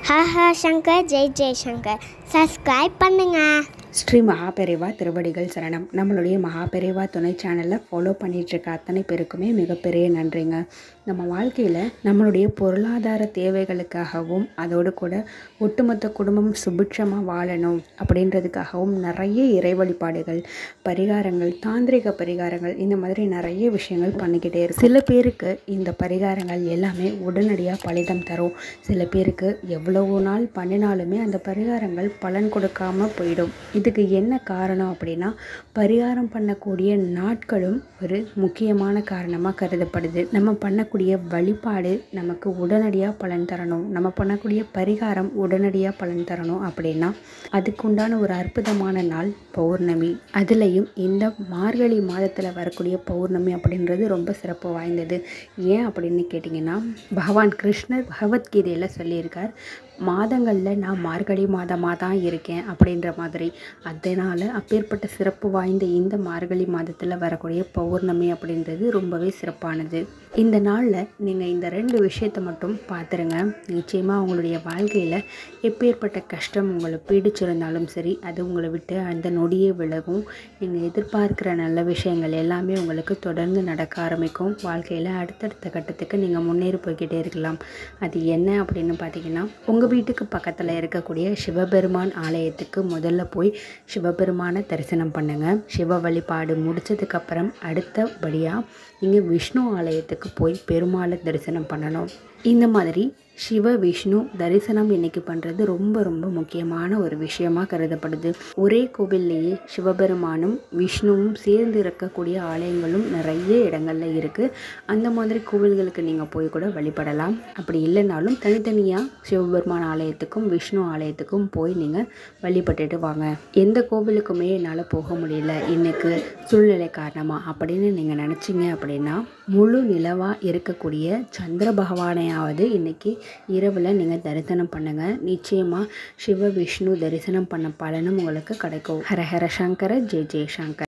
Her her Shankar Jai Jai Shankar. Subscribe பண்ணுங்க. ஸ்ரீ மகாபெரிவா திருவடிகள் சரணம். நம்மளுடைய மகாபெரிவா துணை சேனலில் ஃபாலோ பண்ணிகிட்ருக்க அத்தனை பேருக்குமே மிகப்பெரிய நன்றிங்க. நம்ம வாழ்க்கையில் நம்மளுடைய பொருளாதார தேவைகளுக்காகவும் அதோடு கூட ஒட்டுமொத்த குடும்பம் சுபிட்சமாக வாழணும் அப்படின்றதுக்காகவும் நிறைய இறை வழிபாடுகள், பரிகாரங்கள், தாந்திரிக பரிகாரங்கள், இந்த மாதிரி நிறைய விஷயங்கள் பண்ணிக்கிட்டே இருக்கு. சில பேருக்கு இந்த பரிகாரங்கள் எல்லாமே உடனடியாக பலிதம் தரும். சில பேருக்கு எவ்வளவோ நாள் பண்ணினாலுமே அந்த பரிகாரங்கள் பலன் கொடுக்காமல் போயிடும். இதுக்கு என்ன காரணம் அப்படின்னா, பரிகாரம் பண்ணக்கூடிய நாட்களும் ஒரு முக்கியமான காரணமாக கருதப்படுது. நம்ம பண்ணக்கூடிய வழிபாடு நமக்கு உடனடியாக பலன் தரணும், நம்ம பண்ணக்கூடிய பரிகாரம் உடனடியாக பலன் தரணும் அப்படின்னா அதுக்குண்டான ஒரு அற்புதமான நாள் பௌர்ணமி. அதுலேயும் இந்த மார்கழி மாதத்தில் வரக்கூடிய பௌர்ணமி அப்படின்றது ரொம்ப சிறப்பு வாய்ந்தது. ஏன் அப்படின்னு கேட்டிங்கன்னா, பகவான் கிருஷ்ணர் பகவத்கீதையில் சொல்லியிருக்கார், மாதங்களில் நான் மார்கழி மாதமாக தான் இருக்கேன் அப்படின்ற மாதிரி. அதனால் அப்பேற்பட்ட சிறப்பு வாய்ந்த இந்த மார்கழி மாதத்தில் வரக்கூடிய பௌர்ணமி அப்படின்றது ரொம்பவே சிறப்பானது. இந்த நாளில் நீங்கள் இந்த 2 விஷயத்தை மட்டும் பார்த்துருங்க. நிச்சயமாக உங்களுடைய வாழ்க்கையில் எப்பேற்பட்ட கஷ்டம் உங்களை பீடிச்சிருந்தாலும் சரி, அது உங்களை விட்டு அந்த நொடியே விலகும். நீங்கள் எதிர்பார்க்குற நல்ல விஷயங்கள் எல்லாமே உங்களுக்கு தொடர்ந்து நடக்க ஆரம்பிக்கும். வாழ்க்கையில் அடுத்தடுத்த கட்டத்துக்கு நீங்கள் முன்னேறி போய்கிட்டே இருக்கலாம். அது என்ன அப்படின்னு பார்த்தீங்கன்னா, உங்கள் வீட்டுக்கு பக்கத்தில் இருக்கக்கூடிய சிவபெருமான் ஆலயத்துக்கு முதல்ல போய் சிவபெருமானை தரிசனம் பண்ணுங்கள். சிவ வழிபாடு முடித்ததுக்கப்புறம் அடுத்தபடியாக நீங்கள் விஷ்ணு ஆலயத்துக்கு போய் பெருமாளை தரிசனம் பண்ணணும். இந்த மாதிரி சிவ விஷ்ணு தரிசனம் இன்னைக்கு பண்ணுறது ரொம்ப ரொம்ப முக்கியமான ஒரு விஷயமாக கருதப்படுது. ஒரே கோவில்லையே சிவபெருமானும் விஷ்ணுவும் சேர்ந்து இருக்கக்கூடிய ஆலயங்களும் நிறைய இடங்கள்ல இருக்குது. அந்த மாதிரி கோவில்களுக்கு நீங்கள் போய் கூட வழிபடலாம். அப்படி இல்லைனாலும் தனித்தனியாக சிவபெருமான் ஆலயத்துக்கும் விஷ்ணு ஆலயத்துக்கும் போய் நீங்கள் வழிபட்டுட்டு வாங்க. எந்த கோவிலுக்குமே என்னால் போக முடியல இன்னைக்கு சூழ்நிலை காரணமாக அப்படின்னு நீங்கள் நினச்சிங்க அப்படின்னா, முழு நிலவாக இருக்கக்கூடிய சந்திர பகவானையாவது இன்னைக்கு இரவில் நீங்கள் தரிசனம் பண்ணுங்கள். நிச்சயமாக சிவ விஷ்ணு தரிசனம் பண்ண பலனும் உங்களுக்கு கிடைக்கும். ஹர ஹர சங்கர ஜெய் ஜெய் சங்கர்.